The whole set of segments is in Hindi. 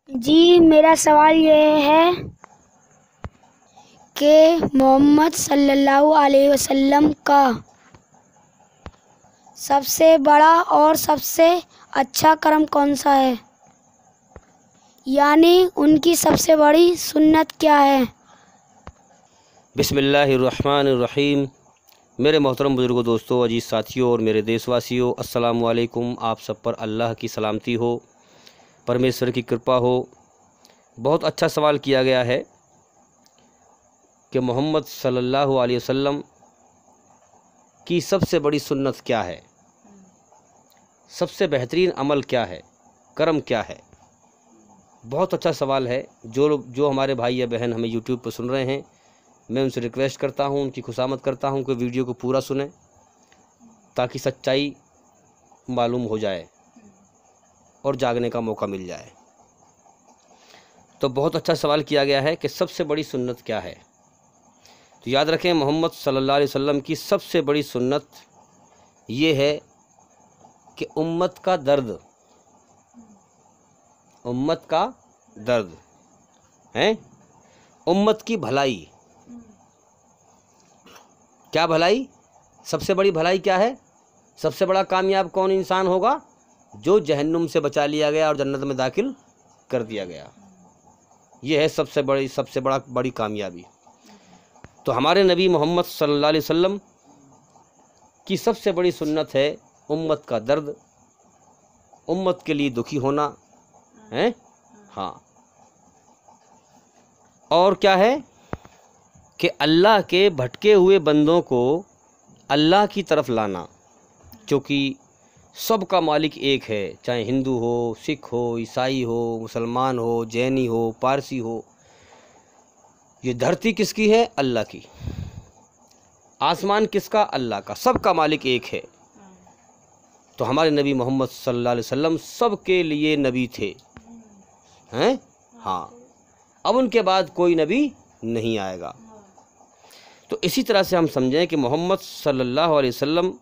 जी, मेरा सवाल ये है कि मोहम्मद सल्लल्लाहु अलैहि वसल्लम का सबसे बड़ा और सबसे अच्छा कर्म कौन सा है? यानी उनकी सबसे बड़ी सुन्नत क्या है? बिस्मिल्लाहिर्रहमानिर्रहीम। मेरे मोहतरम बुज़ुर्गों, दोस्तों, अजीज़ साथियों और मेरे देशवासियों, अस्सलामु अलैकुम। आप सब पर अल्लाह की सलामती हो, परमेश्वर की कृपा हो। बहुत अच्छा सवाल किया गया है कि मोहम्मद सल्लल्लाहु अलैहि वसल्लम की सबसे बड़ी सुन्नत क्या है, सबसे बेहतरीन अमल क्या है, कर्म क्या है। बहुत अच्छा सवाल है। जो हमारे भाई या बहन हमें यूट्यूब पर सुन रहे हैं, मैं उनसे रिक्वेस्ट करता हूं, उनकी खुशामद करता हूं कि वीडियो को पूरा सुनें ताकि सच्चाई मालूम हो जाए और जागने का मौका मिल जाए। तो बहुत अच्छा सवाल किया गया है कि सबसे बड़ी सुन्नत क्या है। तो याद रखें, मोहम्मद सल्लल्लाहु अलैहि वसल्लम की सबसे बड़ी सुन्नत ये है कि उम्मत का दर्द है, उम्मत की भलाई। क्या भलाई? सबसे बड़ी भलाई क्या है? सबसे बड़ा कामयाब कौन इंसान होगा? जो जहन्नुम से बचा लिया गया और जन्नत में दाखिल कर दिया गया। यह है सबसे बड़ी कामयाबी। तो हमारे नबी मोहम्मद सल्लल्लाहु अलैहि वसल्लम की सबसे बड़ी सुन्नत है उम्मत का दर्द, उम्मत के लिए दुखी होना है। हाँ, और क्या है कि अल्लाह के भटके हुए बंदों को अल्लाह की तरफ लाना, क्योंकि सबका मालिक एक है, चाहे हिंदू हो, सिख हो, ईसाई हो, मुसलमान हो, जैनी हो, पारसी हो। ये धरती किसकी है? अल्लाह की। आसमान किसका? अल्लाह का। सबका मालिक एक है। तो हमारे नबी मोहम्मद सल्लल्लाहु अलैहि वसल्लम सबके लिए नबी थे, हैं? हाँ, अब उनके बाद कोई नबी नहीं आएगा। तो इसी तरह से हम समझें कि मोहम्मद सल्लल्लाहु अलैहि वसल्लम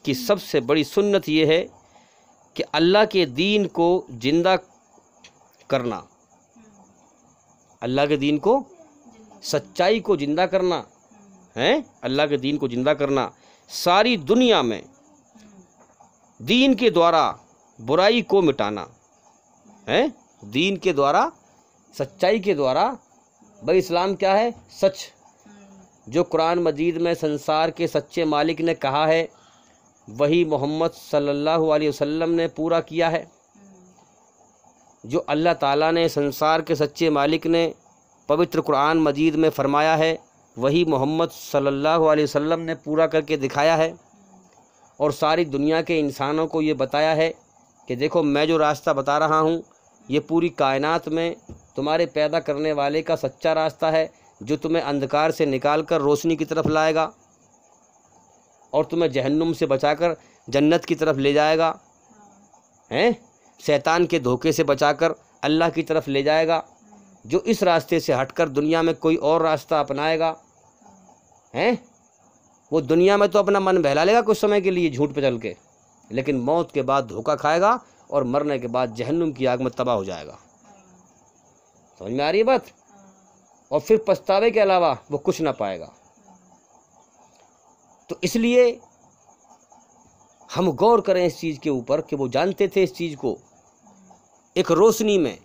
की सबसे बड़ी सुन्नत ये है कि अल्लाह के दीन को जिंदा करना, अल्लाह के दीन को, सच्चाई को जिंदा करना है, अल्लाह के दीन को जिंदा करना, सारी दुनिया में दीन के द्वारा बुराई को मिटाना है, दीन के द्वारा, सच्चाई के द्वारा। भाई इस्लाम क्या है? सच। जो कुरान मजीद में संसार के सच्चे मालिक ने कहा है वही मोहम्मद सल्लल्लाहु अलैहि वसल्लम ने पूरा किया है। जो अल्लाह ताला ने संसार के सच्चे मालिक ने पवित्र कुरान मजीद में फरमाया है वही मोहम्मद सल्लल्लाहु अलैहि वसल्लम ने पूरा करके दिखाया है। और सारी दुनिया के इंसानों को ये बताया है कि देखो, मैं जो रास्ता बता रहा हूँ ये पूरी कायनात में तुम्हारे पैदा करने वाले का सच्चा रास्ता है, जो तुम्हें अंधकार से निकाल कर रोशनी की तरफ लाएगा और तुम्हें जहन्नुम से बचाकर जन्नत की तरफ ले जाएगा, हैं? शैतान के धोखे से बचाकर अल्लाह की तरफ ले जाएगा। जो इस रास्ते से हटकर दुनिया में कोई और रास्ता अपनाएगा, हैं, वो दुनिया में तो अपना मन बहला लेगा कुछ समय के लिए झूठ पे चल के, लेकिन मौत के बाद धोखा खाएगा और मरने के बाद जहन्नुम की आग में तबाह हो जाएगा। समझ में आ रही है बात? और फिर पछतावे के अलावा वो कुछ ना पाएगा। तो इसलिए हम गौर करें इस चीज़ के ऊपर कि वो जानते थे इस चीज़ को एक रोशनी में।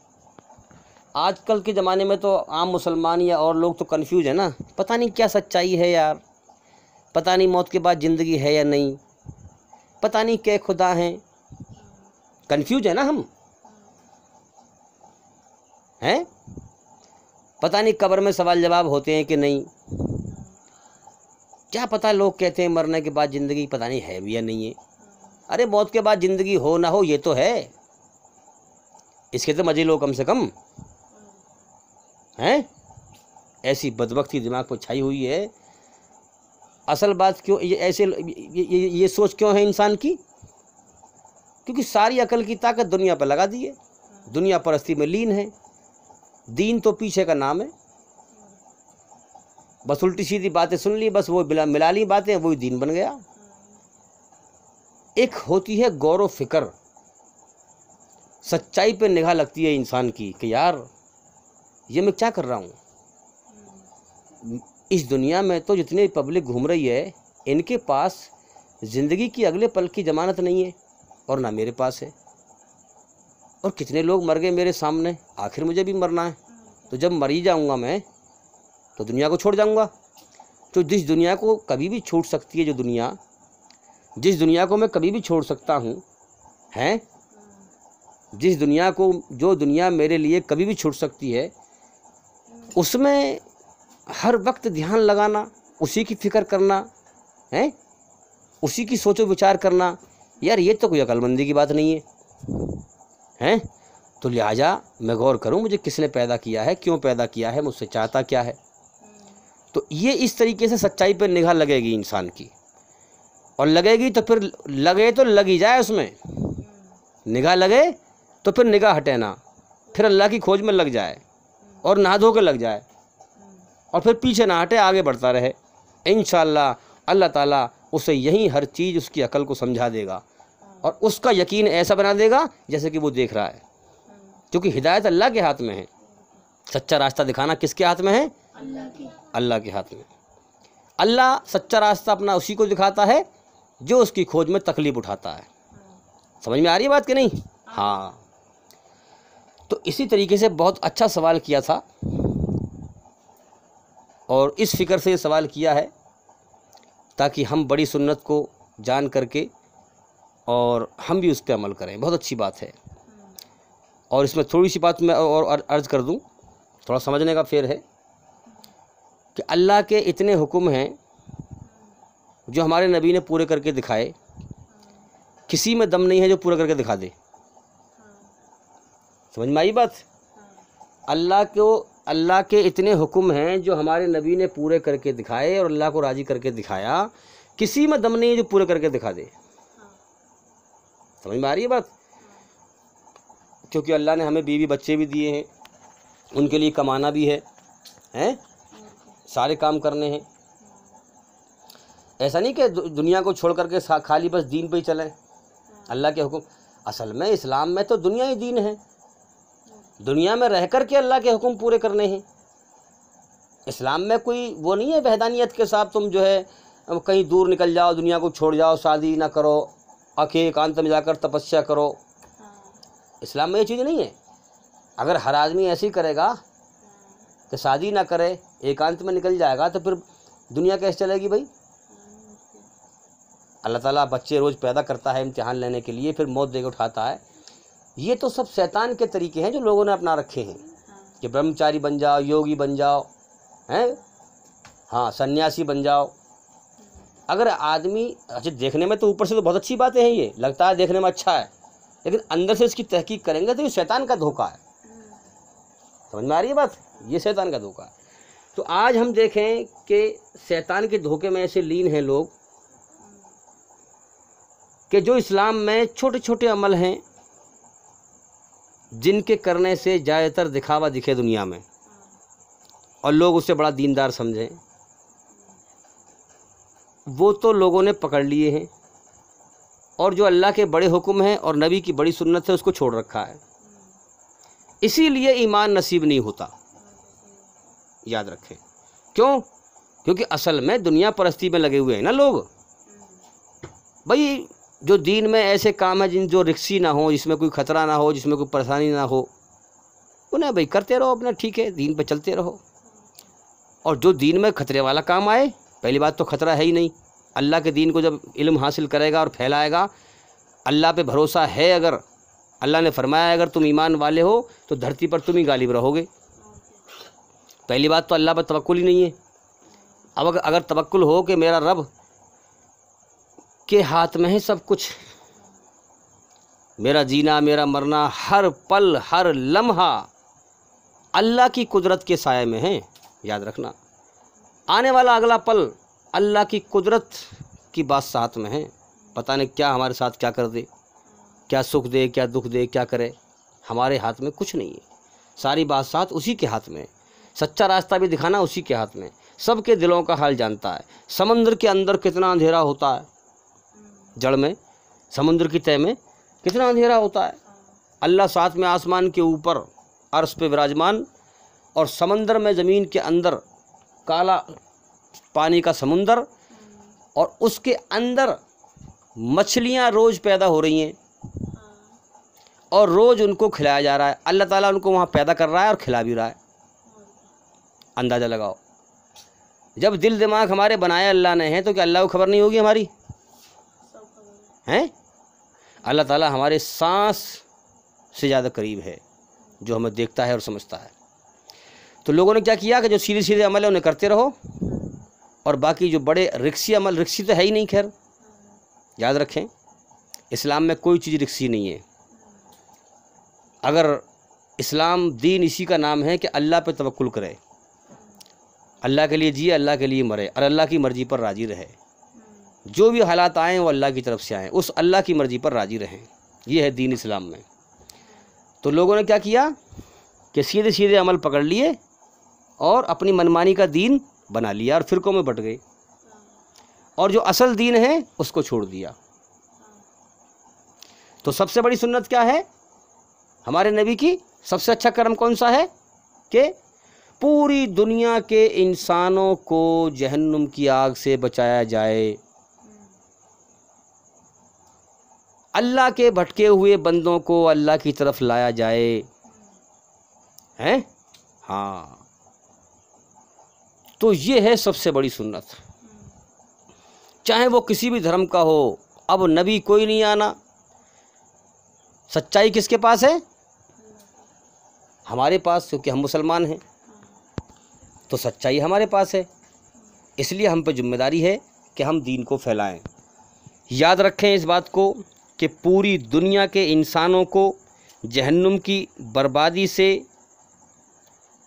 आजकल के ज़माने में तो आम मुसलमान या और लोग तो कन्फ्यूज है ना, पता नहीं क्या सच्चाई है यार, पता नहीं मौत के बाद ज़िंदगी है या नहीं, पता नहीं क्या खुदा हैं। कन्फ्यूज है ना हम, हैं? पता नहीं कब्र में सवाल जवाब होते हैं कि नहीं, क्या पता। लोग कहते हैं मरने के बाद ज़िंदगी, पता नहीं है भी या नहीं है। अरे मौत के बाद ज़िंदगी हो ना हो ये तो है, इसके तो मजे लो कम से कम, हैं? ऐसी बदबख्ती दिमाग पर छाई हुई है। असल बात क्यों ये सोच क्यों है इंसान की? क्योंकि सारी अकल की ताकत दुनिया पर लगा दी है, दुनिया परस्ती में लीन है। दीन तो पीछे का नाम है, बस उल्टी सीधी बातें सुन ली, बस वो मिला ली बातें, वही दीन बन गया। एक होती है गौर व फिक्र, सच्चाई पे निगाह लगती है इंसान की कि यार ये मैं क्या कर रहा हूँ। इस दुनिया में तो जितनी पब्लिक घूम रही है, इनके पास ज़िंदगी की अगले पल की ज़मानत नहीं है और ना मेरे पास है। और कितने लोग मर गए मेरे सामने, आखिर मुझे भी मरना है। तो जब मर ही जाऊँगा मैं तो दुनिया को छोड़ जाऊँगा। तो जिस दुनिया को कभी भी छूट सकती है, जिस दुनिया को मैं कभी भी छोड़ सकता हूँ, हैं, जो दुनिया मेरे लिए कभी भी छूट सकती है, उसमें हर वक्त ध्यान लगाना, उसी की फिक्र करना है, उसी की सोचो विचार करना, यार ये तो कोई अक्लमंदी की बात नहीं है। तो लिहाजा मैं गौर करूं मुझे किसने पैदा किया है, क्यों पैदा किया है, मुझसे चाहता क्या है। तो ये इस तरीके से सच्चाई पर निगाह लगेगी इंसान की, और लगेगी तो फिर लगे तो लग ही जाए उसमें, निगाह लगे तो फिर निगाह हटे ना, फिर अल्लाह की खोज में लग जाए और नहा धो के लग जाए और फिर पीछे ना हटे, आगे बढ़ता रहे। इंशाअल्लाह अल्लाह ताला उसे यहीं हर चीज़ उसकी अकल को समझा देगा और उसका यकीन ऐसा बना देगा जैसे कि वो देख रहा है, क्योंकि हिदायत अल्लाह के हाथ में है। सच्चा रास्ता दिखाना किसके हाथ में है? अल्लाह के हाथ में। अल्लाह सच्चा रास्ता अपना उसी को दिखाता है जो उसकी खोज में तकलीफ उठाता है। समझ में आ रही है बात कि नहीं? हाँ। तो इसी तरीके से बहुत अच्छा सवाल किया था और इस फिक्र से ये सवाल किया है ताकि हम बड़ी सुन्नत को जान करके और हम भी उस पर अमल करें। बहुत अच्छी बात है। और इसमें थोड़ी सी बात मैं और अर्ज़ कर दूं, थोड़ा समझने का फेर है कि अल्लाह के इतने हुक्म हैं जो हमारे नबी ने पूरे करके दिखाए, किसी में दम नहीं है जो पूरा करके दिखा दे। समझ में आई बात? अल्लाह के इतने हुक्म हैं जो हमारे नबी ने पूरे करके दिखाए और अल्लाह को राज़ी करके दिखाया, किसी में दम नहीं है जो पूरे करके दिखा दे। समझ में आ रही है बात? क्योंकि अल्लाह ने हमें बीवी बच्चे भी दिए हैं, उनके लिए कमाना भी है, सारे काम करने हैं। ऐसा नहीं कि दुनिया को छोड़ करके खाली बस दीन पे ही चलें। अल्लाह के हुक्म, असल में इस्लाम में तो दुनिया ही दीन है, दुनिया में रह कर के अल्लाह के हुक्म पूरे करने हैं। इस्लाम में कोई वो नहीं है वहदानियत के साथ तुम जो है कहीं दूर निकल जाओ, दुनिया को छोड़ जाओ, शादी ना करो, अकेले एकांत में जाकर तपस्या करो। इस्लाम में ये चीज़ नहीं है। अगर हर आदमी ऐसे ही करेगा कि शादी ना करे, एकांत में निकल जाएगा, तो फिर दुनिया कैसे चलेगी भाई? अल्लाह ताला बच्चे रोज़ पैदा करता है इम्तिहान लेने के लिए, फिर मौत दे के उठाता है। ये तो सब शैतान के तरीके हैं जो लोगों ने अपना रखे हैं कि ब्रह्मचारी बन जाओ, योगी बन जाओ, हैं, हाँ, सन्यासी बन जाओ। अगर आदमी, अच्छा देखने में तो ऊपर से तो बहुत अच्छी बातें हैं, ये लगता है देखने में अच्छा है, लेकिन अंदर से इसकी तहकीक करेंगे तो ये शैतान का धोखा है। समझ में आ रही है बात? ये शैतान का धोखा है। तो आज हम देखें कि शैतान के धोखे में ऐसे लीन हैं लोग कि जो इस्लाम में छोटे छोटे अमल हैं जिनके करने से ज़्यादातर दिखावा दिखे दुनिया में और लोग उसे बड़ा दीनदार समझें, वो तो लोगों ने पकड़ लिए हैं, और जो अल्लाह के बड़े हुक्म हैं और नबी की बड़ी सुन्नत है उसको छोड़ रखा है। इसीलिए ईमान नसीब नहीं होता, याद रखें। क्यों? क्योंकि असल में दुनिया परस्ती में लगे हुए हैं ना लोग। भाई जो दीन में ऐसे काम है जो रिक्सी ना हो, जिसमें कोई ख़तरा ना हो, जिसमें कोई परेशानी ना हो, उन्हें भाई करते रहो अपना, ठीक है, दीन पे चलते रहो। और जो दीन में खतरे वाला काम आए, पहली बात तो ख़तरा है ही नहीं। अल्लाह के दीन को जब इल्म हासिल करेगा और फैलाएगा, अल्लाह पे भरोसा है, अगर अल्लाह ने फरमाया अगर तुम ईमान वाले हो तो धरती पर तुम ही गालिब रहोगे। पहली बात तो अल्लाह पर तवक्कुल ही नहीं है। अब अगर तवक्कुल हो कि मेरा रब के हाथ में है सब कुछ, मेरा जीना मेरा मरना हर पल हर लम्हा अल्लाह की कुदरत के साये में है, याद रखना। आने वाला अगला पल अल्लाह की कुदरत की बात साथ में है। पता नहीं क्या हमारे साथ क्या कर दे, क्या सुख दे, क्या दुख दे, क्या करे, हमारे हाथ में कुछ नहीं है। सारी बात साथ उसी के हाथ में है। सच्चा रास्ता भी दिखाना उसी के हाथ में। सबके दिलों का हाल जानता है। समुद्र के अंदर कितना अंधेरा होता है, जड़ में, समुद्र की तह में कितना अंधेरा होता है, अल्लाह साथ में आसमान के ऊपर अर्श पे विराजमान, और समंदर में ज़मीन के अंदर काला पानी का समुंदर, और उसके अंदर मछलियाँ रोज़ पैदा हो रही हैं और रोज़ उनको खिलाया जा रहा है। अल्लाह ताला उनको वहाँ पैदा कर रहा है और खिला भी रहा है। अंदाज़ा लगाओ, जब दिल दिमाग हमारे बनाए अल्लाह ने हैं तो क्या अल्लाह को खबर नहीं होगी हमारी? हैं? अल्लाह ताला हमारे सांस से ज़्यादा करीब है, जो हमें देखता है और समझता है। तो लोगों ने क्या किया कि जो सीधे सीधे अमल है उन्हें करते रहो, और बाकी जो बड़े रिक्सी अमल, रिक्सी तो है ही नहीं, खैर याद रखें इस्लाम में कोई चीज़ रिक्सी नहीं है। अगर इस्लाम दीन इसी का नाम है कि अल्लाह पे तवक्कुल करे, अल्लाह के लिए जिए, अल्लाह के लिए मरे, और अल्लाह की मर्ज़ी पर राज़ी रहे। जो भी हालात आएँ वो अल्लाह की तरफ से आएँ, उस अल्लाह की मर्ज़ी पर राज़ी रहें। ये है दीन इस्लाम में। तो लोगों ने क्या किया कि सीधे सीधे अमल पकड़ लिए और अपनी मनमानी का दीन बना लिया और फ़िरक़ों में बट गए, और जो असल दीन है उसको छोड़ दिया। तो सबसे बड़ी सुन्नत क्या है हमारे नबी की? सबसे अच्छा कर्म कौन सा है कि पूरी दुनिया के इंसानों को जहन्नुम की आग से बचाया जाए, अल्लाह के भटके हुए बंदों को अल्लाह की तरफ लाया जाए। हैं? हाँ, तो ये है सबसे बड़ी सुन्नत, चाहे वो किसी भी धर्म का हो। अब नबी कोई नहीं आना, सच्चाई किसके पास है? हमारे पास, क्योंकि हम मुसलमान हैं तो सच्चाई हमारे पास है। इसलिए हम पे जिम्मेदारी है कि हम दीन को फैलाएं। याद रखें इस बात को कि पूरी दुनिया के इंसानों को जहन्नुम की बर्बादी से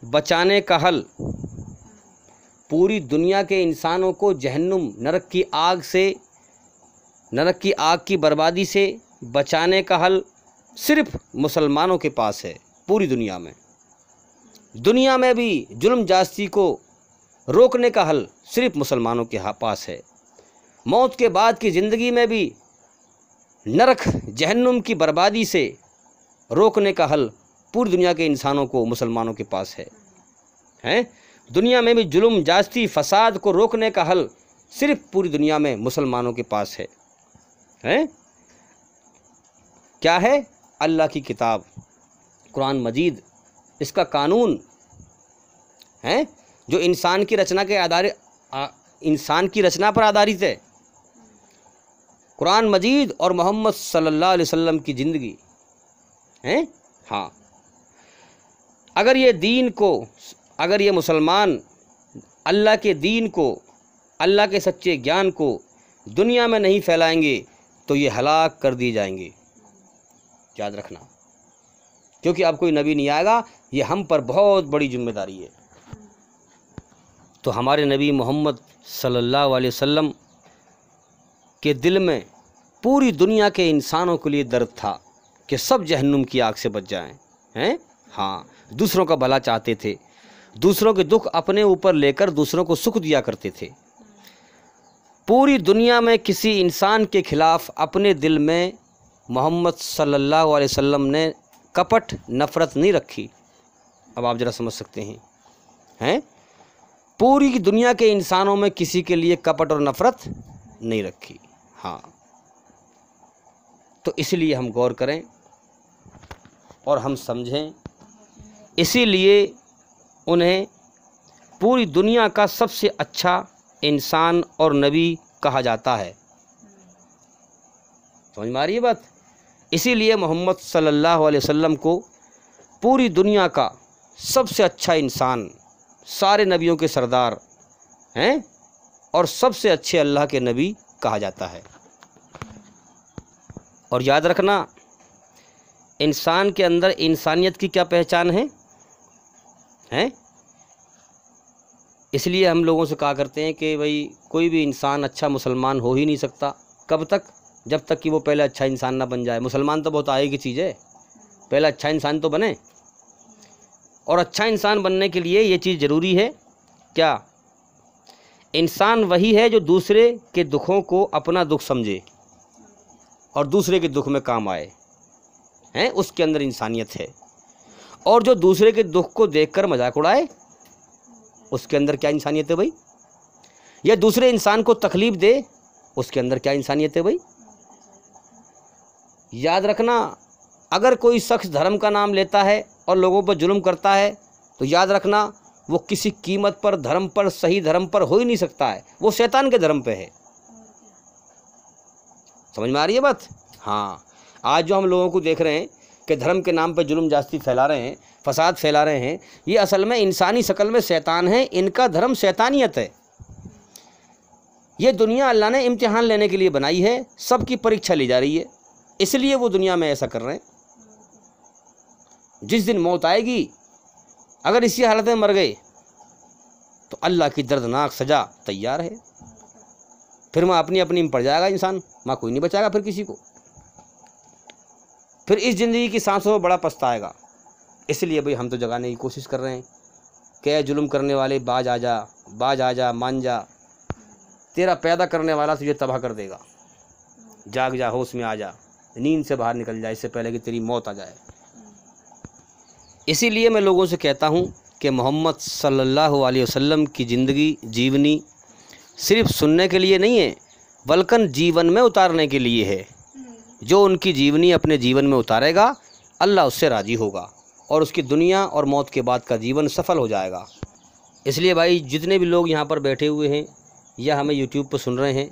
बचाने का हल, पूरी दुनिया के इंसानों को जहन्नुम नरक की आग से, नरक की आग की बर्बादी से बचाने का हल सिर्फ मुसलमानों के पास है। पूरी दुनिया में, दुनिया में भी जुल्म जास्ती को रोकने का हल सिर्फ मुसलमानों के पास है। मौत के बाद की ज़िंदगी में भी नरक जहन्नुम की बर्बादी से रोकने का हल पूरी दुनिया के इंसानों को, मुसलमानों के पास है। हैं? दुनिया में भी जुल्म जास्ती फसाद को रोकने का हल सिर्फ पूरी दुनिया में मुसलमानों के पास है। हैं? क्या है? अल्लाह की किताब कुरान मजीद, इसका कानून है जो इंसान की रचना के आधार, इंसान की रचना पर आधारित है। कुरान मजीद और मोहम्मद सल्लल्लाहु अलैहि वसल्लम की ज़िंदगी हैं। हाँ, अगर ये दीन को, अगर ये मुसलमान अल्लाह के दीन को, अल्लाह के सच्चे ज्ञान को दुनिया में नहीं फैलाएंगे तो ये हलाक कर दिए जाएंगे। याद रखना, क्योंकि अब कोई नबी नहीं आएगा, ये हम पर बहुत बड़ी जिम्मेदारी है। तो हमारे नबी मोहम्मद सल्लल्लाहु अलैहि वसल्लम के दिल में पूरी दुनिया के इंसानों के लिए दर्द था कि सब जहन्नुम की आग से बच जाएं। हैं? हाँ, दूसरों का भला चाहते थे, दूसरों के दुख अपने ऊपर लेकर दूसरों को सुख दिया करते थे। पूरी दुनिया में किसी इंसान के खिलाफ अपने दिल में मोहम्मद सल्लल्लाहु अलैहि वसल्लम ने कपट नफ़रत नहीं रखी। अब आप ज़रा समझ सकते हैं। हैं? पूरी दुनिया के इंसानों में किसी के लिए कपट और नफ़रत नहीं रखी। हाँ, तो इसलिए हम गौर करें और हम समझें। इसीलिए उन्हें पूरी दुनिया का सबसे अच्छा इंसान और नबी कहा जाता है। समझ में आ रही है बात? इसीलिए मोहम्मद सल्लल्लाहु अलैहि वसल्लम को पूरी दुनिया का सबसे अच्छा इंसान, सारे नबियों के सरदार हैं और सबसे अच्छे अल्लाह के नबी कहा जाता है। और याद रखना, इंसान के अंदर इंसानियत की क्या पहचान है? हैं? इसलिए हम लोगों से कहा करते हैं कि भाई कोई भी इंसान अच्छा मुसलमान हो ही नहीं सकता। कब तक? जब तक कि वो पहले अच्छा इंसान ना बन जाए। मुसलमान तो बहुत आगे की चीज़ है, पहले अच्छा इंसान तो बने। और अच्छा इंसान बनने के लिए ये चीज़ ज़रूरी है क्या? इंसान वही है जो दूसरे के दुखों को अपना दुख समझे और दूसरे के दुख में काम आए। हैं, उसके अंदर इंसानियत है। और जो दूसरे के दुख को देखकर मजाक उड़ाए, उसके अंदर क्या इंसानियत है भाई? या दूसरे इंसान को तकलीफ दे, उसके अंदर क्या इंसानियत है भाई? याद रखना, अगर कोई शख्स धर्म का नाम लेता है और लोगों पर जुल्म करता है तो याद रखना वो किसी कीमत पर धर्म पर, सही धर्म पर हो ही नहीं सकता है, वो शैतान के धर्म पे है। समझ में आ रही है बात? हाँ, आज जो हम लोगों को देख रहे हैं कि धर्म के नाम पे जुल्म जास्ती फैला रहे हैं, फसाद फैला रहे हैं, ये असल में इंसानी शक्ल में शैतान है, इनका धर्म शैतानियत है। ये दुनिया अल्लाह ने इम्तिहान लेने के लिए बनाई है, सबकी परीक्षा ली जा रही है, इसलिए वो दुनिया में ऐसा कर रहे हैं। जिस दिन मौत आएगी, अगर इसी हालत में मर गए तो अल्लाह की दर्दनाक सज़ा तैयार है। फिर वहाँ अपनी अपनी में पड़ जाएगा इंसान, वहाँ कोई नहीं बचाएगा फिर किसी को। फिर इस ज़िंदगी की सांसों में बड़ा पछताएगा। इसलिए भाई हम तो जगाने की कोशिश कर रहे हैं कि जुल्म करने वाले बाज आ जा, बाज आ जा, मान जा, तेरा पैदा करने वाला तुझे तबाह कर देगा। जाग जा, होश में आ जा, नींद से बाहर निकल जा, इससे पहले कि तेरी मौत आ जाए। इसीलिए मैं लोगों से कहता हूँ कि मोहम्मद सल्लल्लाहु अलैहि वसल्लम की ज़िंदगी जीवनी सिर्फ सुनने के लिए नहीं है, बल्कि जीवन में उतारने के लिए है। जो उनकी जीवनी अपने जीवन में उतारेगा, अल्लाह उससे राज़ी होगा और उसकी दुनिया और मौत के बाद का जीवन सफल हो जाएगा। इसलिए भाई, जितने भी लोग यहाँ पर बैठे हुए हैं या हमें यूट्यूब पर सुन रहे हैं,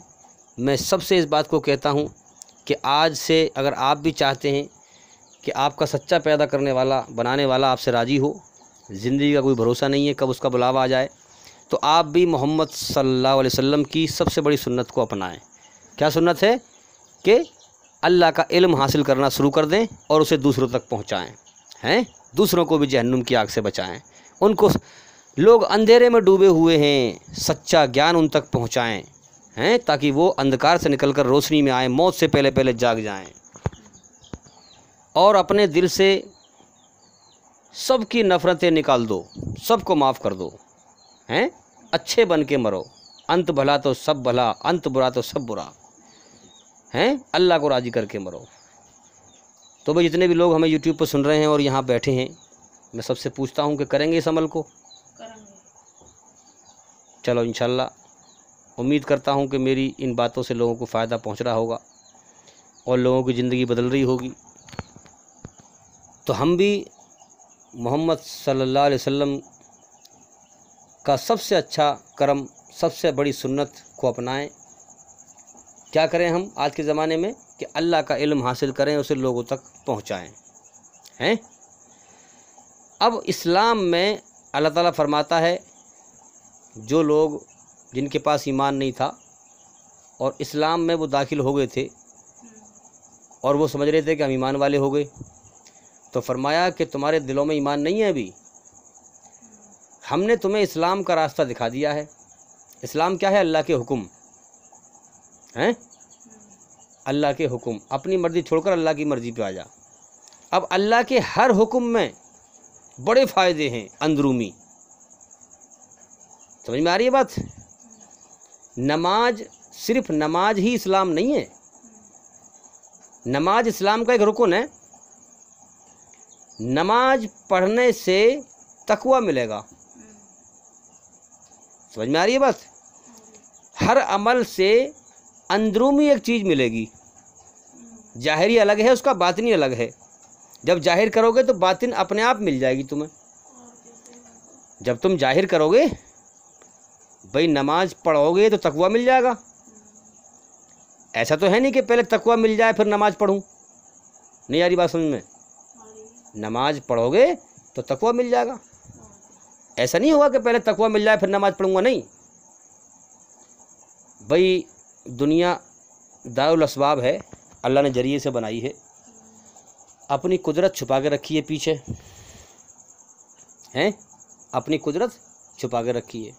मैं सबसे इस बात को कहता हूँ कि आज से अगर आप भी चाहते हैं कि आपका सच्चा पैदा करने वाला, बनाने वाला आपसे राज़ी हो, ज़िंदगी का कोई भरोसा नहीं है कब उसका बुलावा आ जाए, तो आप भी मोहम्मद सल्लल्लाहु अलैहि वसल्लम की सबसे बड़ी सुन्नत को अपनाएं। क्या सुन्नत है? कि अल्लाह का इल्म हासिल करना शुरू कर दें और उसे दूसरों तक पहुँचाएँ, हैं, दूसरों को भी जहन्नुम की आग से बचाएँ। उनको, लोग अंधेरे में डूबे हुए हैं, सच्चा ज्ञान उन तक पहुँचाएँ, हैं, ताकि वो अंधकार से निकलकर रोशनी में आए, मौत से पहले पहले जाग जाएं। और अपने दिल से सबकी नफ़रतें निकाल दो, सबको माफ़ कर दो, हैं, अच्छे बन के मरो। अंत भला तो सब भला, अंत बुरा तो सब बुरा, हैं, अल्लाह को राज़ी करके मरो। तो भाई, जितने भी लोग हमें यूट्यूब पर सुन रहे हैं और यहाँ बैठे हैं, मैं सबसे पूछता हूँ कि करेंगे इस अमल को? चलो इंशाल्लाह उम्मीद करता हूँ कि मेरी इन बातों से लोगों को फ़ायदा पहुँच रहा होगा और लोगों की ज़िंदगी बदल रही होगी। तो हम भी मोहम्मद सल्लल्लाहु अलैहि वसल्लम का सबसे अच्छा कर्म, सबसे बड़ी सुन्नत को अपनाएं। क्या करें हम आज के ज़माने में? कि अल्लाह का इल्म हासिल करें, उसे लोगों तक पहुँचाएँ, हैं। अब इस्लाम में अल्लाह ताला फरमाता है, जो लोग जिनके पास ईमान नहीं था और इस्लाम में वो दाखिल हो गए थे और वो समझ रहे थे कि हम ईमान वाले हो गए, तो फरमाया कि तुम्हारे दिलों में ईमान नहीं है अभी, हमने तुम्हें इस्लाम का रास्ता दिखा दिया है। इस्लाम क्या है? अल्लाह के हुक्म हैं, अल्लाह के हुक्म। अपनी मर्ज़ी छोड़कर अल्लाह की मर्ज़ी पे आ जा। अब अल्लाह के हर हुक्म में बड़े फ़ायदे हैं अंदरूनी। समझ में आ रही है बात? नमाज, सिर्फ नमाज ही इस्लाम नहीं है, नमाज इस्लाम का एक रुकन है। नमाज पढ़ने से तकवा मिलेगा। समझ में आ रही है बात? हर अमल से अंदरूनी एक चीज़ मिलेगी। जाहिरी अलग है, उसका बातिनी अलग है। जब जाहिर करोगे तो बातिन अपने आप मिल जाएगी तुम्हें। जब तुम जाहिर करोगे, भाई नमाज पढ़ोगे तो तकवा मिल जाएगा। ऐसा तो है नहीं कि पहले तकवा मिल जाए फिर नमाज पढ़ूं। नहीं आ रही बात समझ में? नमाज पढ़ोगे तो तकवा मिल जाएगा। ऐसा नहीं होगा कि पहले तकवा मिल जाए फिर नमाज पढ़ूंगा, नहीं। भाई दुनिया दारुल असबाब है, अल्लाह ने जरिए से बनाई है, अपनी कुदरत छुपा के रखी है पीछे, हैं, अपनी कुदरत छुपा के रखी है,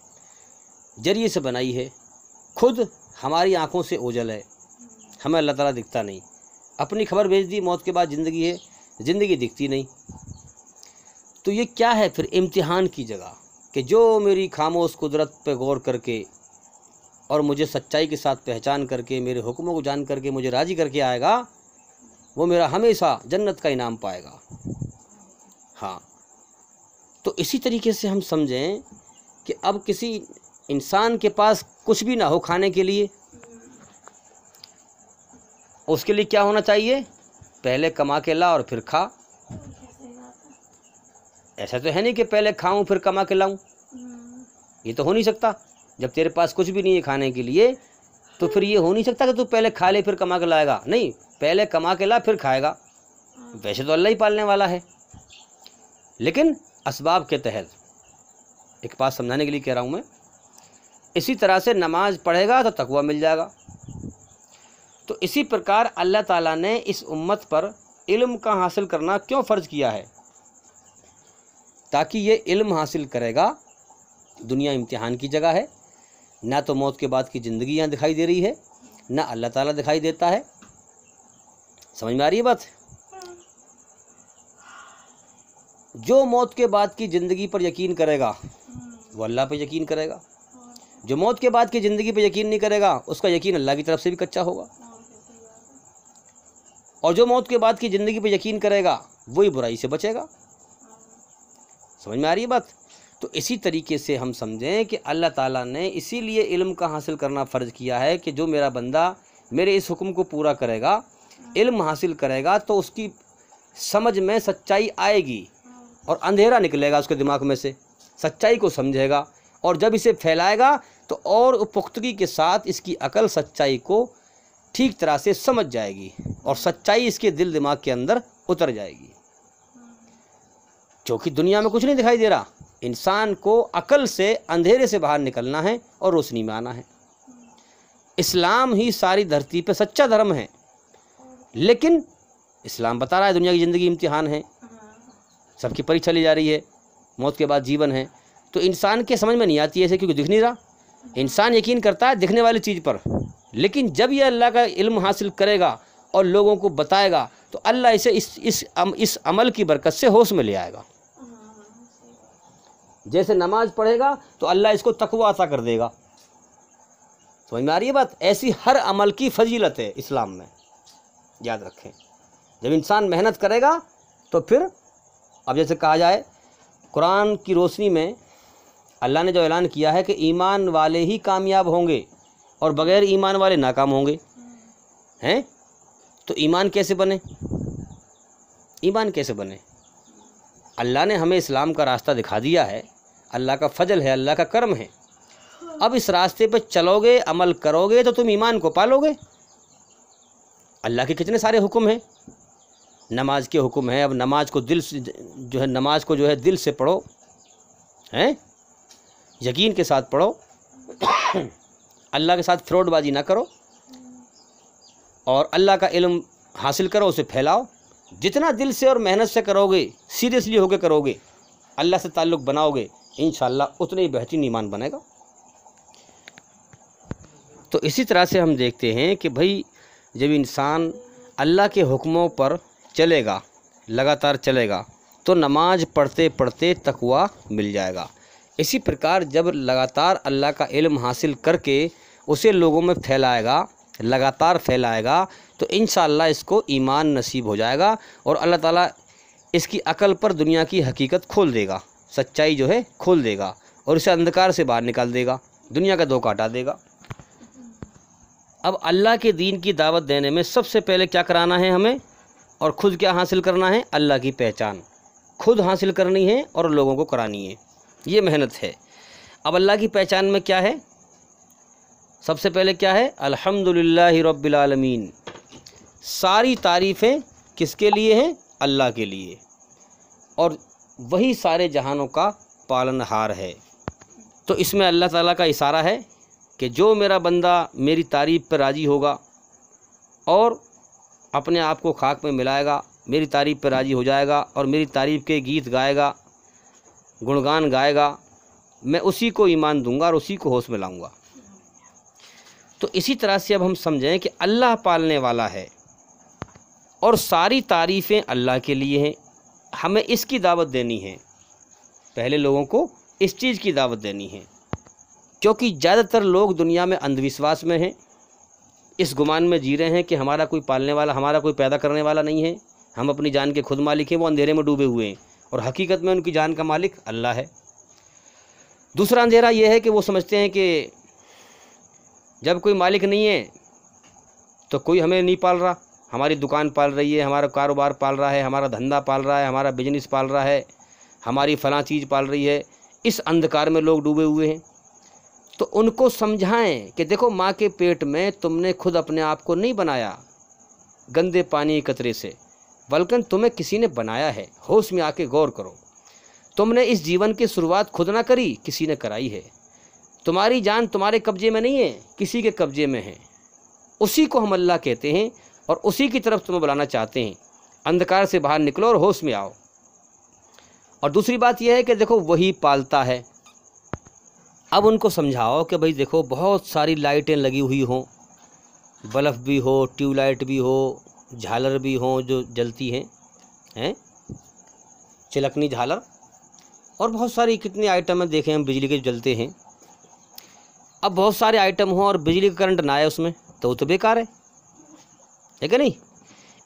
जरिए से बनाई है। खुद हमारी आंखों से ओझल है, हमें अल्लाह ताला दिखता नहीं। अपनी खबर भेज दी, मौत के बाद ज़िंदगी है, ज़िंदगी दिखती नहीं। तो ये क्या है फिर? इम्तिहान की जगह, कि जो मेरी खामोश कुदरत पे गौर करके और मुझे सच्चाई के साथ पहचान करके, मेरे हुक्मों को जान करके मुझे राज़ी करके आएगा, वो मेरा हमेशा जन्नत का इनाम पाएगा। हाँ, तो इसी तरीके से हम समझें कि अब किसी इंसान के पास कुछ भी ना हो खाने के लिए, उसके लिए क्या होना चाहिए? पहले कमा के ला और फिर खा। ऐसा तो है नहीं कि पहले खाऊं फिर कमा के लाऊं, ये तो हो नहीं सकता। जब तेरे पास कुछ भी नहीं है खाने के लिए तो फिर ये हो नहीं सकता कि तू पहले खा ले फिर कमा के लाएगा। नहीं, पहले कमा के ला फिर खाएगा। वैसे तो अल्लाह ही पालने वाला है, लेकिन असबाब के तहत। एक बात समझाने के लिए कह रहा हूँ मैं। इसी तरह से नमाज पढ़ेगा तो तकवा मिल जाएगा। तो इसी प्रकार अल्लाह ताला ने इस उम्मत पर इल्म का हासिल करना क्यों फ़र्ज़ किया है? ताकि ये इल्म हासिल करेगा। दुनिया इम्तिहान की जगह है, ना तो मौत के बाद की ज़िंदगी यहाँ दिखाई दे रही है, ना अल्लाह ताला दिखाई देता है। समझ में आ रही है बात? जो मौत के बाद की ज़िंदगी पर यकीन करेगा वो अल्लाह पर यकीन करेगा। जो मौत के बाद की ज़िंदगी पर यकीन नहीं करेगा उसका यकीन अल्लाह की तरफ से भी कच्चा होगा। और जो मौत के बाद की ज़िंदगी पर यकीन करेगा वही बुराई से बचेगा। समझ में आ रही है बात? तो इसी तरीके से हम समझें कि अल्लाह ताला ने इसीलिए इल्म का हासिल करना फ़र्ज़ किया है कि जो मेरा बंदा मेरे इस हुक्म को पूरा करेगा, इल्म हासिल करेगा, तो उसकी समझ में सच्चाई आएगी और अंधेरा निकलेगा उसके दिमाग में से, सच्चाई को समझेगा। और जब इसे फैलाएगा तो और पुख्तगी के साथ इसकी अकल सच्चाई को ठीक तरह से समझ जाएगी और सच्चाई इसके दिल दिमाग के अंदर उतर जाएगी। क्योंकि दुनिया में कुछ नहीं दिखाई दे रहा। इंसान को अकल से अंधेरे से बाहर निकलना है और रोशनी में आना है। इस्लाम ही सारी धरती पे सच्चा धर्म है, लेकिन इस्लाम बता रहा है दुनिया की ज़िंदगी इम्तिहान है, सबकी परीक्षा ली जा रही है, मौत के बाद जीवन है। तो इंसान के समझ में नहीं आती है ऐसे, क्योंकि दिख नहीं रहा। इंसान यकीन करता है दिखने वाली चीज़ पर, लेकिन जब यह अल्लाह का इल्म हासिल करेगा और लोगों को बताएगा तो अल्लाह इसे इस अमल की बरकत से होश में ले आएगा। जैसे नमाज पढ़ेगा तो अल्लाह इसको तकवा अता कर देगा। समझ में आ रही है बात? ऐसी हर अमल की फजीलत है इस्लाम में, याद रखें। जब इंसान मेहनत करेगा तो फिर, अब जैसे कहा जाए कुरान की रोशनी में अल्लाह ने जो ऐलान किया है कि ईमान वाले ही कामयाब होंगे और बग़ैर ईमान वाले नाकाम होंगे, हैं? तो ईमान कैसे बने? ईमान कैसे बने? अल्लाह ने हमें इस्लाम का रास्ता दिखा दिया है, अल्लाह का फजल है, अल्लाह का करम है। अब इस रास्ते पर चलोगे, अमल करोगे तो तुम ईमान को पालोगे। अल्लाह के कितने सारे हुक्म हैं। नमाज के हुक्म है। अब नमाज को दिल से नमाज को दिल से पढ़ो, हैं, यकीन के साथ पढ़ो, अल्लाह के साथ फ्रॉडबाजी ना करो और अल्लाह का इल्म हासिल करो, उसे फैलाओ। जितना दिल से और मेहनत से करोगे, सीरियसली होकर करोगे, अल्लाह से ताल्लुक़ बनाओगे, इंशाअल्लाह उतने ही बेहतरीन ईमान बनेगा। तो इसी तरह से हम देखते हैं कि भाई जब इंसान अल्लाह के हुक्मों पर चलेगा, लगातार चलेगा, तो नमाज पढ़ते पढ़ते तकवा मिल जाएगा। इसी प्रकार जब लगातार अल्लाह का इल्म हासिल करके उसे लोगों में फैलाएगा, लगातार फैलाएगा, तो इंशाअल्लाह इसको ईमान नसीब हो जाएगा और अल्लाह ताला इसकी अकल पर दुनिया की हकीकत खोल देगा, सच्चाई खोल देगा और इसे अंधकार से बाहर निकाल देगा, दुनिया का धोखा हटा देगा। अब अल्लाह के दीन की दावत देने में सबसे पहले क्या कराना है हमें, और ख़ुद क्या हासिल करना है? अल्लाह की पहचान खुद हासिल करनी है और लोगों को करानी है। ये मेहनत है। अब अल्लाह की पहचान में क्या है? सबसे पहले क्या है? अल्हम्दुलिल्लाहि रब्बिल आलमीन। सारी तारीफ़ें किसके लिए हैं? अल्लाह के लिए, और वही सारे जहानों का पालनहार है। तो इसमें अल्लाह ताला का इशारा है कि जो मेरा बंदा मेरी तारीफ़ पर राज़ी होगा और अपने आप को खाक में मिलाएगा, मेरी तारीफ़ पर राज़ी हो जाएगा और मेरी तारीफ़ के गीत गाएगा, गुणगान गाएगा, मैं उसी को ईमान दूंगा और उसी को होश में लाऊंगा। तो इसी तरह से अब हम समझें कि अल्लाह पालने वाला है और सारी तारीफ़ें अल्लाह के लिए हैं। हमें इसकी दावत देनी है, पहले लोगों को इस चीज़ की दावत देनी है, क्योंकि ज़्यादातर लोग दुनिया में अंधविश्वास में हैं, इस गुमान में जी रहे हैं कि हमारा कोई पालने वाला, हमारा कोई पैदा करने वाला नहीं है, हम अपनी जान के खुद मालिक हैं, वो अंधेरे में डूबे हुए हैं और हकीकत में उनकी जान का मालिक अल्लाह है। दूसरा अंधेरा ये है कि वो समझते हैं कि जब कोई मालिक नहीं है तो कोई हमें नहीं पाल रहा, हमारी दुकान पाल रही है, हमारा कारोबार पाल रहा है, हमारा धंधा पाल रहा है, हमारा बिजनेस पाल रहा है, हमारी फ़लाँ चीज़ पाल रही है। इस अंधकार में लोग डूबे हुए हैं। तो उनको समझाएं कि देखो, माँ के पेट में तुमने खुद अपने आप को नहीं बनाया गंदे पानी के कतरे से, बल्कि तुम्हें किसी ने बनाया है। होश में आके गौर करो, तुमने इस जीवन की शुरुआत खुद ना करी, किसी ने कराई है। तुम्हारी जान तुम्हारे कब्जे में नहीं है, किसी के कब्जे में है। उसी को हम अल्लाह कहते हैं और उसी की तरफ तुम्हें बुलाना चाहते हैं। अंधकार से बाहर निकलो और होश में आओ। और दूसरी बात यह है कि देखो, वही पालता है। अब उनको समझाओ कि भाई देखो, बहुत सारी लाइटें लगी हुई हों, बल्ब भी हो, ट्यूबलाइट भी हो, झालर भी हों जो जलती हैं, चिलकनी झालर, और बहुत सारी कितने आइटम हैं देखें हम बिजली के जलते हैं। अब बहुत सारे आइटम हों और बिजली का करंट ना आए उसमें, तो वो तो बेकार है कि नहीं।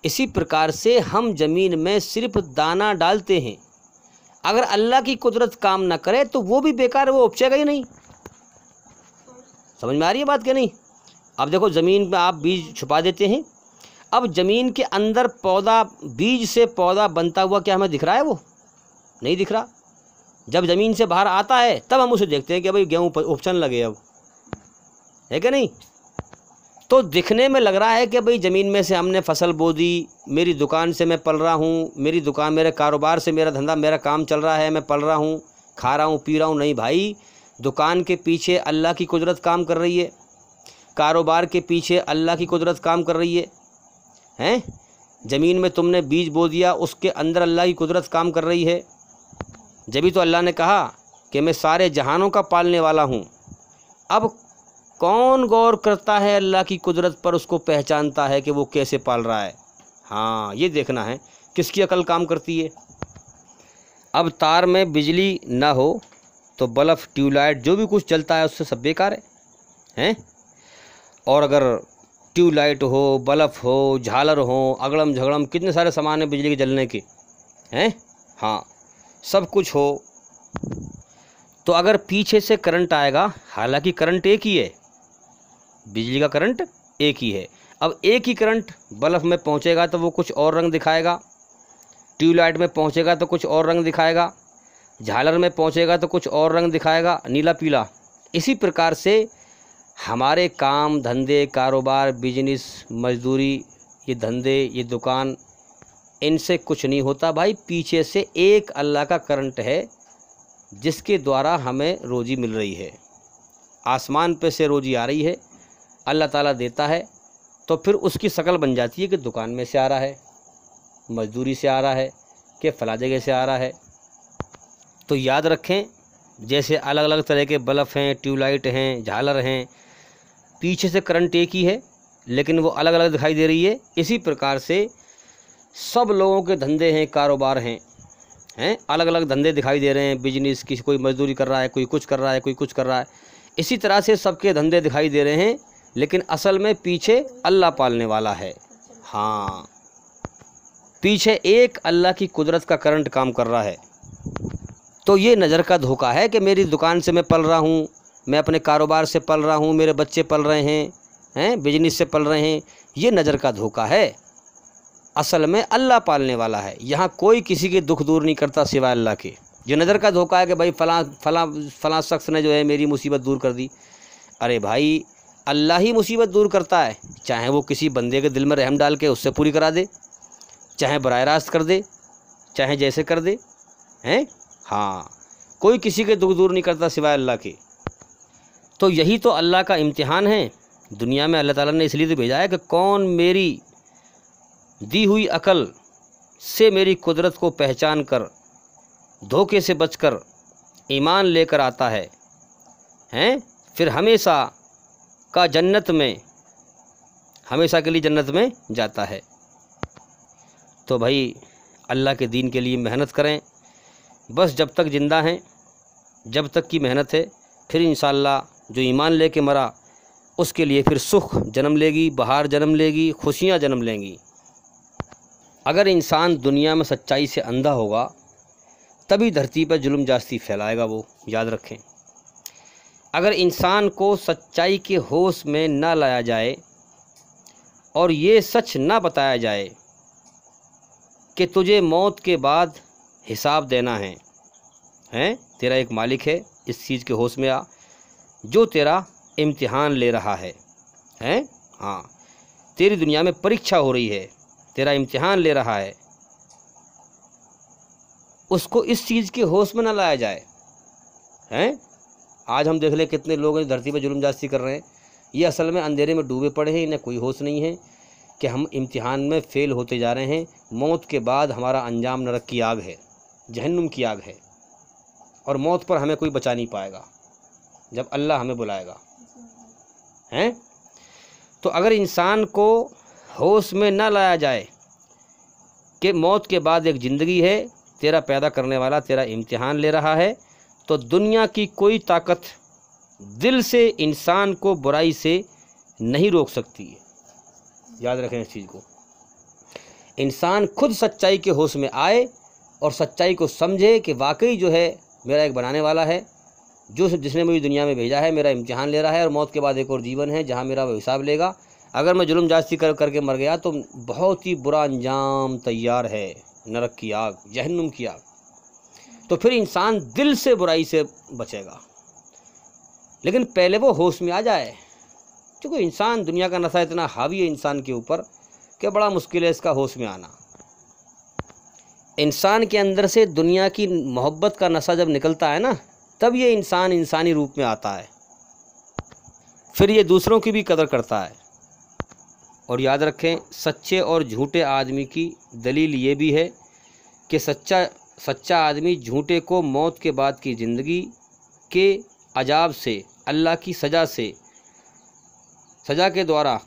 इसी प्रकार से हम ज़मीन में सिर्फ दाना डालते हैं, अगर अल्लाह की कुदरत काम ना करे तो वो भी बेकार है, वो उपजेगा ही नहीं। समझ में आ रही है बात क्या नहीं। अब देखो, ज़मीन में आप बीज छुपा देते हैं, अब ज़मीन के अंदर पौधा, बीज से पौधा बनता हुआ क्या हमें दिख रहा है? वो नहीं दिख रहा। जब ज़मीन से बाहर आता है तब हम उसे देखते हैं कि भाई गेहूँ उपजन लगे, अब है कि नहीं। तो दिखने में लग रहा है कि भाई ज़मीन में से हमने फसल बो दी, मेरी दुकान से मैं पल रहा हूँ, मेरी दुकान, मेरे कारोबार से मेरा धंधा, मेरा काम चल रहा है, मैं पल रहा हूँ, खा रहा हूँ, पी रहा हूँ। नहीं भाई, दुकान के पीछे अल्लाह की कुदरत काम कर रही है, कारोबार के पीछे अल्लाह की कुदरत काम कर रही है। ज़मीन में तुमने बीज बो दिया, उसके अंदर अल्लाह की कुदरत काम कर रही है। जभी तो अल्लाह ने कहा कि मैं सारे जहानों का पालने वाला हूँ। अब कौन गौर करता है अल्लाह की कुदरत पर, उसको पहचानता है कि वो कैसे पाल रहा है। हाँ, ये देखना है किसकी अकल काम करती है। अब तार में बिजली ना हो तो बल्ब, ट्यूबलाइट, जो भी कुछ चलता है उससे सब बेकार है। और अगर ट्यूबलाइट हो, बल्ब हो, झालर हो, अगड़म झगड़म, कितने सारे सामान हैं बिजली के जलने के हैं। हाँ, सब कुछ हो तो अगर पीछे से करंट आएगा, हालांकि करंट एक ही है, बिजली का करंट एक ही है। अब एक ही करंट बल्ब में पहुंचेगा तो वो कुछ और रंग दिखाएगा, ट्यूबलाइट में पहुंचेगा तो कुछ और रंग दिखाएगा, झालर में पहुंचेगा तो कुछ और रंग दिखाएगा, नीला पीला। इसी प्रकार से हमारे काम धंधे, कारोबार, बिजनेस, मजदूरी, ये धंधे, ये दुकान, इनसे कुछ नहीं होता भाई। पीछे से एक अल्लाह का करंट है जिसके द्वारा हमें रोज़ी मिल रही है। आसमान पे से रोज़ी आ रही है, अल्लाह ताला देता है, तो फिर उसकी शक्ल बन जाती है कि दुकान में से आ रहा है, मजदूरी से आ रहा है, कि फला जगह से आ रहा है। तो याद रखें, जैसे अलग अलग तरह के बल्ब हैं, ट्यूबलाइट हैं, झालर हैं, पीछे से करंट एक ही है लेकिन वो अलग अलग दिखाई दे रही है। इसी प्रकार से सब लोगों के धंधे हैं, कारोबार हैं, अलग अलग धंधे दिखाई दे रहे हैं, बिजनेस, किसी कोई मजदूरी कर रहा है, कोई कुछ कर रहा है, कोई कुछ कर रहा है। इसी तरह से सबके धंधे दिखाई दे रहे हैं, लेकिन असल में पीछे अल्लाह पालने वाला है। हाँ, पीछे एक अल्लाह की कुदरत का करंट काम कर रहा है। तो ये नज़र का धोखा है कि मेरी दुकान से मैं पल रहा हूँ, मैं अपने कारोबार से पल रहा हूँ, मेरे बच्चे पल रहे हैं, बिजनेस से पल रहे हैं। ये नज़र का धोखा है। असल में अल्लाह पालने वाला है। यहाँ कोई किसी के दुख दूर नहीं करता सिवाय अल्लाह के। जो नज़र का धोखा है कि भाई फलां शख्स ने जो है मेरी मुसीबत दूर कर दी। अरे भाई, अल्लाह ही मुसीबत दूर करता है, चाहे वो किसी बंदे के दिल में रहम डाल के उससे पूरी करा दे, चाहे बराह रास्त कर दे, चाहे जैसे कर दे, हैं। हाँ, कोई किसी के दुख दूर नहीं करता सिवाय अल्लाह के। तो यही तो अल्लाह का इम्तिहान है। दुनिया में अल्लाह ताला ने इसलिए तो भेजा है कि कौन मेरी दी हुई अकल से मेरी कुदरत को पहचान कर, धोखे से बचकर ईमान लेकर आता है, फिर हमेशा का जन्नत में, हमेशा के लिए जन्नत में जाता है। तो भाई, अल्लाह के दीन के लिए मेहनत करें। बस जब तक ज़िंदा हैं, जब तक की मेहनत है, फिर इंशाअल्लाह जो ईमान लेके मरा उसके लिए फिर सुख जन्म लेगी, बहार जन्म लेगी, खुशियाँ जन्म लेंगी। अगर इंसान दुनिया में सच्चाई से अंधा होगा तभी धरती पर जुल्म जास्ती फैलाएगा, वो याद रखें। अगर इंसान को सच्चाई के होश में ना लाया जाए और ये सच ना बताया जाए कि तुझे मौत के बाद हिसाब देना है, तेरा एक मालिक है, इस चीज़ के होश में आ, जो तेरा इम्तिहान ले रहा है, हाँ, तेरी दुनिया में परीक्षा हो रही है, तेरा इम्तिहान ले रहा है, उसको इस चीज़ के होश में ना लाया जाए। आज हम देख ले कितने लोग हैं धरती पर जुल्म जास्ती कर रहे हैं, ये असल में अंधेरे में डूबे पड़े हैं, इन्हें कोई होश नहीं है कि हम इम्तिहान में फ़ेल होते जा रहे हैं। मौत के बाद हमारा अंजाम नरक की आग है, जहन्नुम की आग है, और मौत पर हमें कोई बचा नहीं पाएगा जब अल्लाह हमें बुलाएगा। तो अगर इंसान को होश में ना लाया जाए कि मौत के बाद एक ज़िंदगी है, तेरा पैदा करने वाला तेरा इम्तिहान ले रहा है, तो दुनिया की कोई ताकत दिल से इंसान को बुराई से नहीं रोक सकती है। याद रखें इस चीज़ को। इंसान खुद सच्चाई के होश में आए और सच्चाई को समझे कि वाकई जो है मेरा एक बनाने वाला है, जो जिसने मुझे दुनिया में भेजा है, मेरा इम्तिहान ले रहा है, और मौत के बाद एक और जीवन है जहाँ मेरा वो हिसाब लेगा। अगर मैं जुल्म जास्ती करके मर गया तो बहुत ही बुरा अंजाम तैयार है, नरक की आग, जहन्नुम की आग। तो फिर इंसान दिल से बुराई से बचेगा, लेकिन पहले वो होश में आ जाए। क्योंकि इंसान, दुनिया का नशा इतना हावी है इंसान के ऊपर कि बड़ा मुश्किल है इसका होश में आना। इंसान के अंदर से दुनिया की मोहब्बत का नशा जब निकलता है ना, तब ये इंसान इंसानी रूप में आता है, फिर ये दूसरों की भी कदर करता है। और याद रखें, सच्चे और झूठे आदमी की दलील ये भी है कि सच्चा आदमी झूठे को मौत के बाद की ज़िंदगी के अजाब से, अल्लाह की सज़ा के द्वारा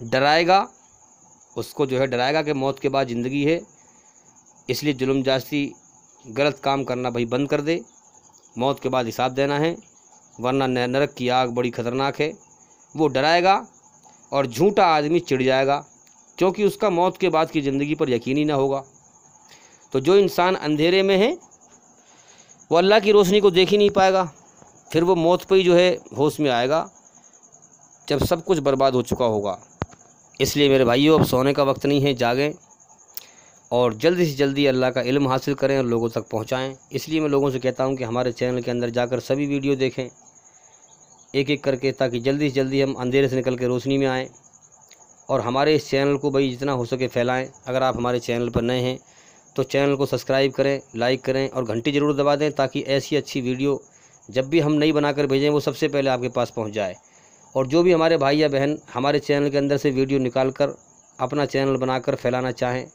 डराएगा, उसको जो है डराएगा कि मौत के बाद ज़िंदगी है, इसलिए जुल्म जास्ती गलत काम करना भाई बंद कर दे, मौत के बाद हिसाब देना है, वरना नरक की आग बड़ी ख़तरनाक है। वो डराएगा और झूठा आदमी चिढ़ जाएगा, क्योंकि उसका मौत के बाद की ज़िंदगी पर यकीन ही ना होगा। तो जो इंसान अंधेरे में है वो अल्लाह की रोशनी को देख ही नहीं पाएगा, फिर वो मौत पर ही जो है होश में आएगा जब सब कुछ बर्बाद हो चुका होगा। इसलिए मेरे भाइयों, अब सोने का वक्त नहीं है, जागें और जल्दी से जल्दी अल्लाह का इल्म हासिल करें और लोगों तक पहुंचाएं। इसलिए मैं लोगों से कहता हूं कि हमारे चैनल के अंदर जाकर सभी वीडियो देखें एक एक करके, ताकि जल्दी से जल्दी हम अंधेरे से निकल के रोशनी में आएँ और हमारे इस चैनल को भाई जितना हो सके फैलाएं। अगर आप हमारे चैनल पर नए हैं तो चैनल को सब्सक्राइब करें, लाइक करें और घंटी ज़रूर दबा दें, ताकि ऐसी अच्छी वीडियो जब भी हम नई बनाकर भेजें वो सबसे पहले आपके पास पहुंच जाए। और जो भी हमारे भाई या बहन हमारे चैनल के अंदर से वीडियो निकाल कर अपना चैनल बनाकर फैलाना चाहें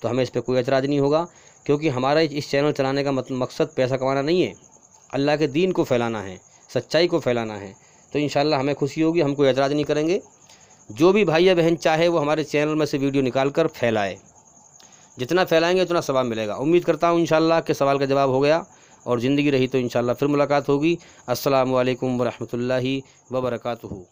तो हमें इस पर कोई एतराज़ नहीं होगा, क्योंकि हमारा इस चैनल चलाने का मकसद पैसा कमाना नहीं है, अल्लाह के दीन को फैलाना है, सच्चाई को फैलाना है। तो इंशाल्लाह हमें खुशी होगी, हम कोई एतराज़ नहीं करेंगे। जो भी भाई या बहन चाहे वो हमारे चैनल में से वीडियो निकाल कर फैलाए, जितना फैलाएंगे उतना सवाब मिलेगा। उम्मीद करता हूँ इंशाल्लाह के सवाल का जवाब हो गया, और ज़िंदगी रही तो इंशाल्लाह फिर मुलाकात होगी। अस्सलामु अलैकुम व रहमतुल्लाहि व बरकातुहू।